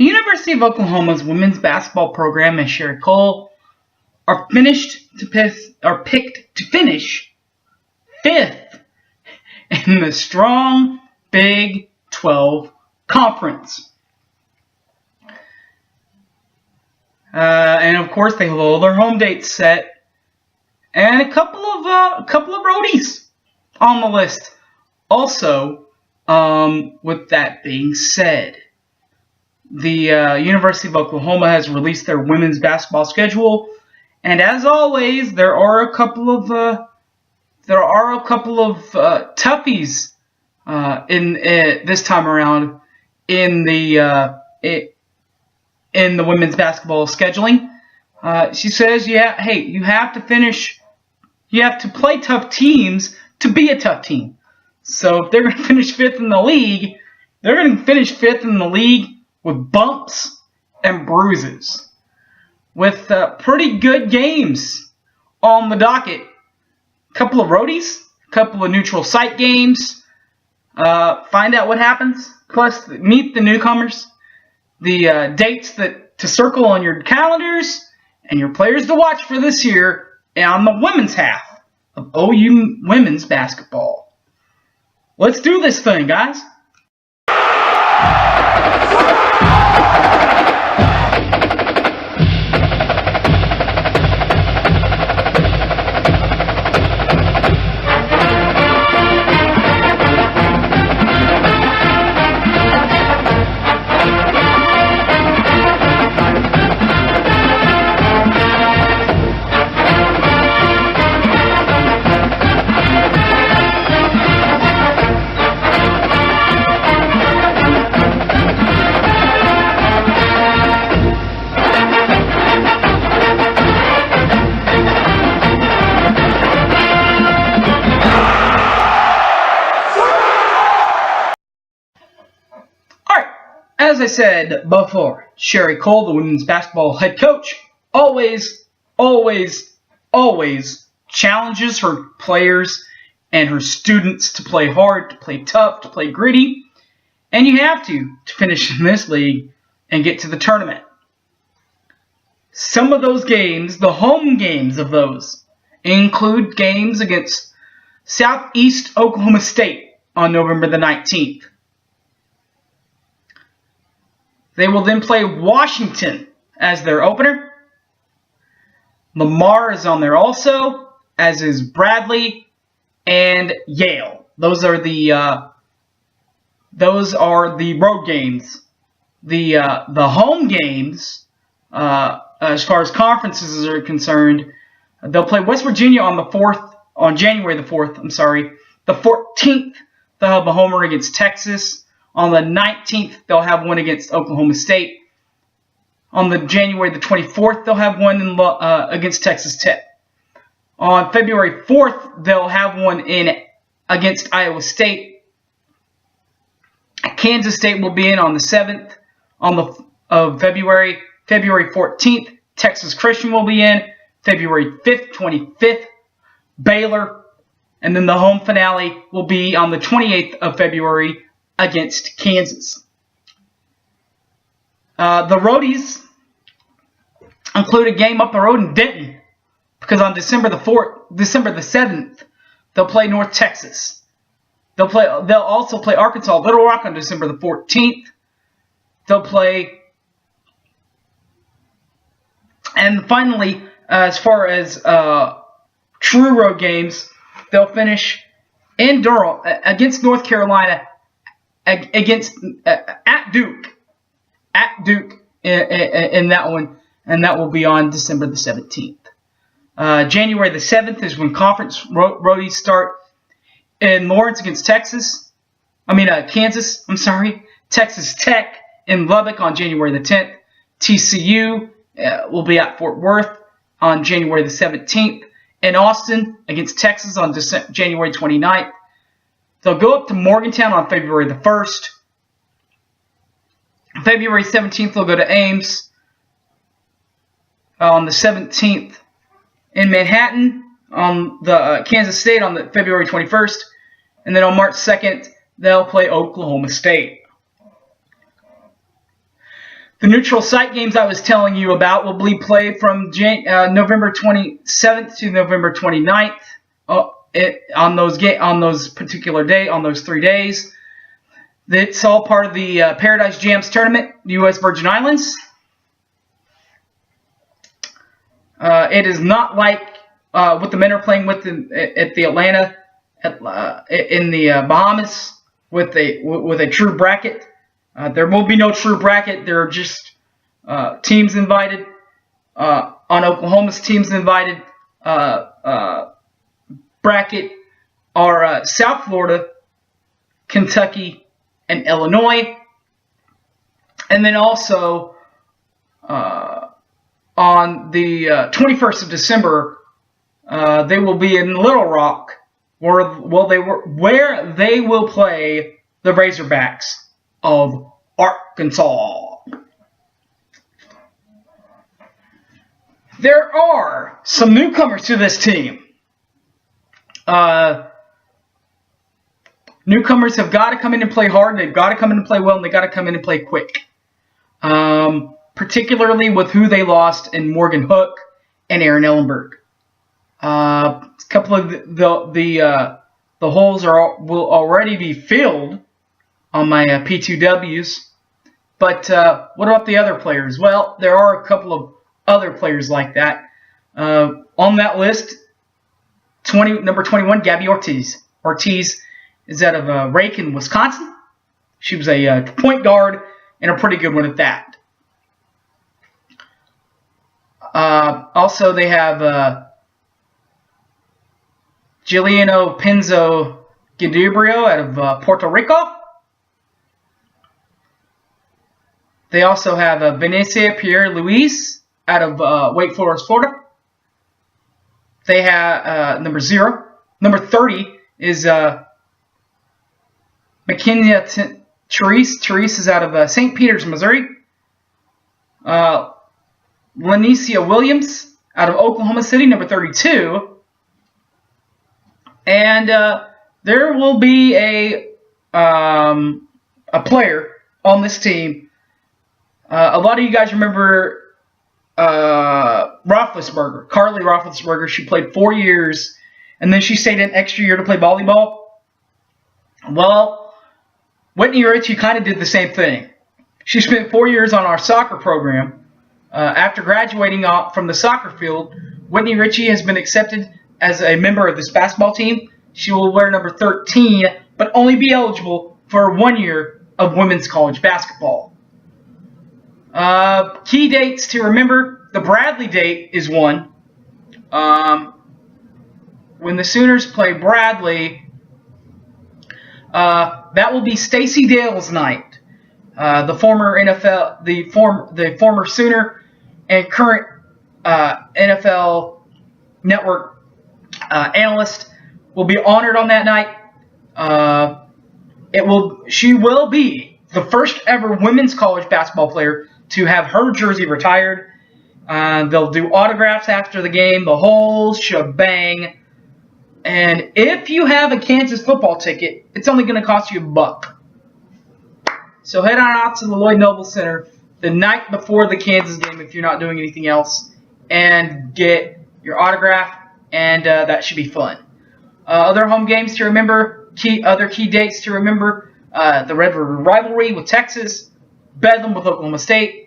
The University of Oklahoma's women's basketball program and Sherry Cole are picked to finish 5th in the strong Big 12 Conference. And of course, they have all their home dates set, and a couple of roadies on the list. Also, with that being said, the University of Oklahoma has released their women's basketball schedule, and as always, there are a couple of toughies in this time around in the women's basketball scheduling. She says, hey, you have to play tough teams to be a tough team. So if they're going to finish 5th in the league, they're going to finish 5th in the league with bumps and bruises, with pretty good games on the docket. A couple of roadies, a couple of neutral site games. Find out what happens. Plus, meet the newcomers. The dates to circle on your calendars and your players to watch for this year on the women's half of OU women's basketball. Let's do this thing, guys. As I said before, Sherry Cole, the women's basketball head coach, always challenges her players and her students to play hard, to play tough, to play gritty. And you have to finish in this league and get to the tournament. Some of those games, the home games of those, include games against Southeast Oklahoma State on November the 19th. They will then play Washington as their opener. Lamar is on there also, as is Bradley and Yale. Those are the road games. The home games, as far as conferences are concerned, they'll play West Virginia on January the 4th. The 14th they'll have a homer against Texas. On the 19th, they'll have one against Oklahoma State. On January the 24th, they'll have one against Texas Tech. On February 4th, they'll have one against Iowa State. Kansas State will be in on the 7th of February. February 14th, Texas Christian will be in. February 5th, 25th, Baylor. And then the home finale will be on the 28th of February against Kansas. The roadies include a game up the road in Denton, because on December the 7th, they'll play North Texas. They'll also play Arkansas Little Rock on December the 14th. They'll play, and finally, as far as true road games, they'll finish in Durham against North Carolina, at Duke in that one, and that will be on December the 17th. January the 7th is when conference roadies start in Lawrence against Kansas. Texas Tech in Lubbock on January the 10th. TCU will be at Fort Worth on January the 17th. In Austin against Texas on January 29th. They'll go up to Morgantown on February the 1st. February 17th, they'll go to Ames. On the 17th, in Manhattan, on the Kansas State on the February 21st. And then on March 2nd, they'll play Oklahoma State. The neutral site games I was telling you about will be played from November 27th to November 29th on those 3 days. It's all part of the Paradise Jams tournament, U.S. Virgin Islands. It is not like what the men are playing with at the Atlanta, in the Bahamas with a true bracket. There will be no true bracket. There are just teams invited. On Oklahoma's teams invited bracket are South Florida, Kentucky, and Illinois. And then also on the 21st of December, they will be in Little Rock, where they will play the Razorbacks of Arkansas. There are some newcomers to this team. Newcomers have got to come in and play hard. They've got to come in and play well, and they've got to come in and play quick. Particularly with who they lost in Morgan Hook and Aaron Ellenberg. A couple of the holes will already be filled on my P2Ws. But what about the other players? Well, there are a couple of other players like that. On that list, number 21, Gabby Ortiz. Ortiz is out of Raikin, Wisconsin. She was a point guard and a pretty good one at that. Also, they have Giuliano Pinzo Gidubrio out of Puerto Rico. They also have Benicia Pierre Luis out of Wake Forest, Florida. They have number 0. Number 30 is McKinney Therese. Therese is out of St. Peters, Missouri. Lanicia Williams out of Oklahoma City, number 32. And there will be a player on this team. A lot of you guys remember Roethlisberger, Carly Roethlisberger. She played 4 years, and then she stayed an extra year to play volleyball. Well, Whitney Ritchie kind of did the same thing. She spent 4 years on our soccer program. After graduating from the soccer field, Whitney Ritchie has been accepted as a member of this basketball team. She will wear number 13, but only be eligible for 1 year of women's college basketball. Key dates to remember. The Bradley date is 1. When the Sooners play Bradley, that will be Stacey Dale's night. The former former Sooner and current NFL Network analyst will be honored on that night. She will be the first ever women's college basketball player to have her jersey retired. They'll do autographs after the game, the whole shebang. And if you have a Kansas football ticket, it's only going to cost you $1. So head on out to the Lloyd Noble Center the night before the Kansas game if you're not doing anything else, and get your autograph, and that should be fun. Other home games to remember, other key dates to remember, the Red River rivalry with Texas, Bedlam with Oklahoma State,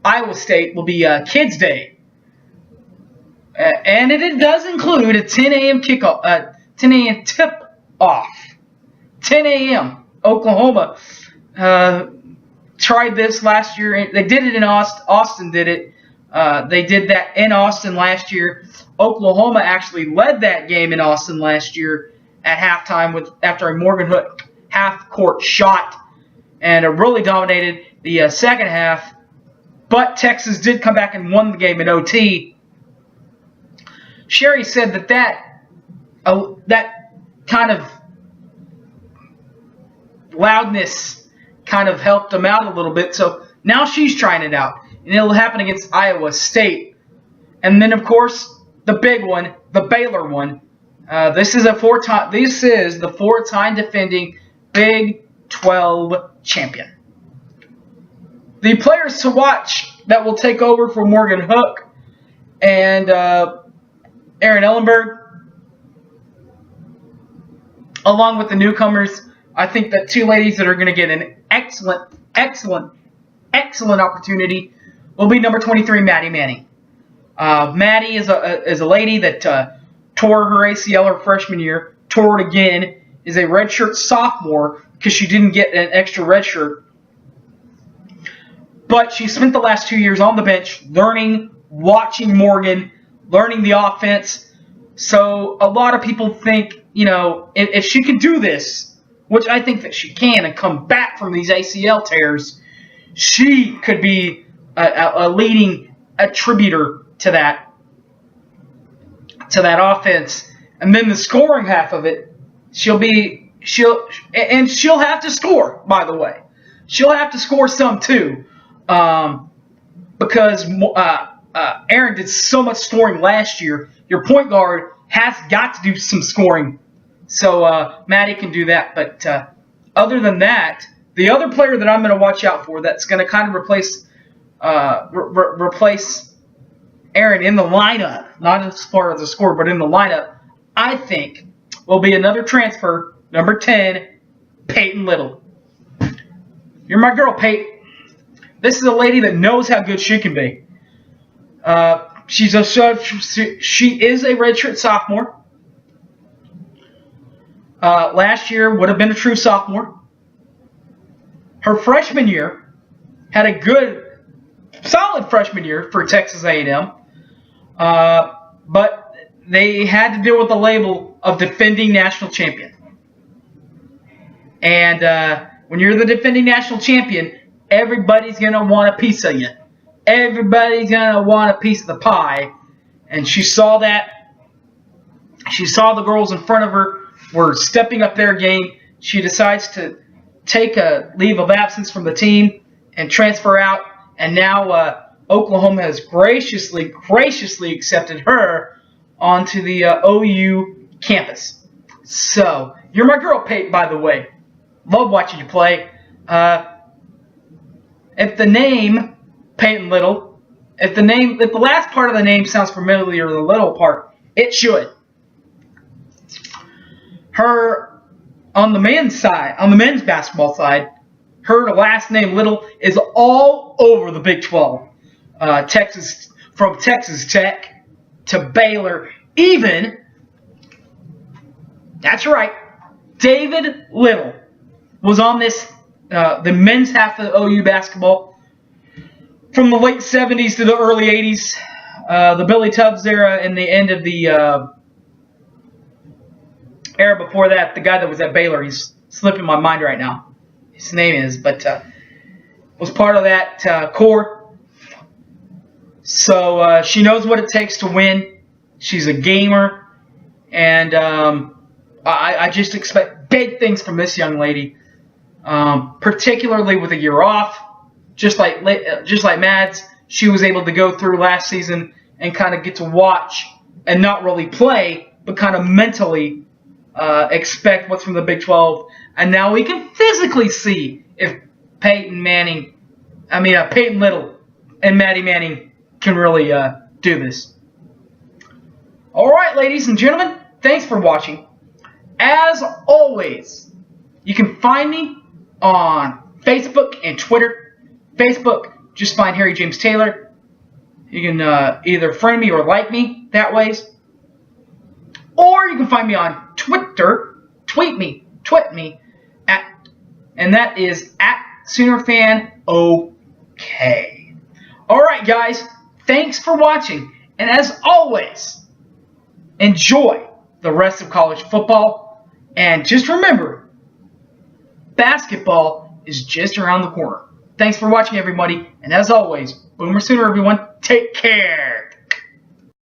Iowa State will be Kids Day. And it does include a 10 a.m. kickoff, 10 a.m. tip-off. 10 a.m. Oklahoma tried this last year. They did it in Austin. Austin did it. They did that in Austin last year. Oklahoma actually led that game in Austin last year at halftime after a Morgan Hook half-court shot, and it really dominated the second half. But Texas did come back and won the game in OT. Sherry said that kind of loudness kind of helped them out a little bit. So now she's trying it out. And it'll happen against Iowa State. And then, of course, the big one, the Baylor one. This is the four-time defending Big 12 champion. the players to watch that will take over for Morgan Hook and Aaron Ellenberg, along with the newcomers, I think that two ladies that are going to get an excellent opportunity will be number 23, Maddie Manning. Maddie is a lady that tore her ACL her freshman year, tore it again, is a redshirt sophomore because she didn't get an extra redshirt. But she spent the last 2 years on the bench learning, watching Morgan, learning the offense. So a lot of people think, if she can do this, which I think that she can, and come back from these ACL tears, she could be a leading attributor to that offense. And then the scoring half of it, she'll have to score, by the way. She'll have to score some too, because Aaron did so much scoring last year. Your point guard has got to do some scoring. So Maddie can do that. But other than that, the other player that I'm going to watch out for that's going to kind of replace Aaron in the lineup, not as far as the score, but in the lineup, I think will be another transfer, number 10, Peyton Little. You're my girl, Peyton. This is a lady that knows how good she can be. She is a redshirt sophomore. Last year would have been a true sophomore. Her freshman year had a good, solid freshman year for Texas A&M. But they had to deal with the label of defending national champion. And when you're the defending national champion, everybody's going to want a piece of you. Everybody's going to want a piece of the pie. And she saw that. She saw the girls in front of her were stepping up their game. She decides to take a leave of absence from the team and transfer out. And now Oklahoma has graciously accepted her onto the OU campus. So, you're my girl, Peyton, by the way. Love watching you play. If the name, Peyton Little, if the last part of the name sounds familiar, the little part, it should. Her, on the men's basketball side, her last name, Little, is all over the Big 12. Texas, from Texas Tech to Baylor, even, that's right, David Little was on this, the men's half of OU basketball from the late 70s to the early 80s, the Billy Tubbs era and the end of the era before that. The guy that was at Baylor, he's slipping my mind right now. His name is, but was part of that core. So she knows what it takes to win. She's a gamer, and I just expect big things from this young lady, particularly with a year off. Just like Mads, she was able to go through last season and kind of get to watch and not really play, but kind of mentally expect what's from the Big 12. And now we can physically see if Peyton Little and Maddie Manning can really do this. All right, ladies and gentlemen, thanks for watching. As always, you can find me on Facebook and Twitter. Facebook, just find Harry James Taylor. You can either friend me or like me that ways. Or you can find me on Twitter. Tweet me and that is @SoonerFanOK. All right, guys. Thanks for watching. And as always, enjoy the rest of college football. And just remember, basketball is just around the corner. Thanks for watching, everybody. And as always, Boomer Sooner, everyone. Take care.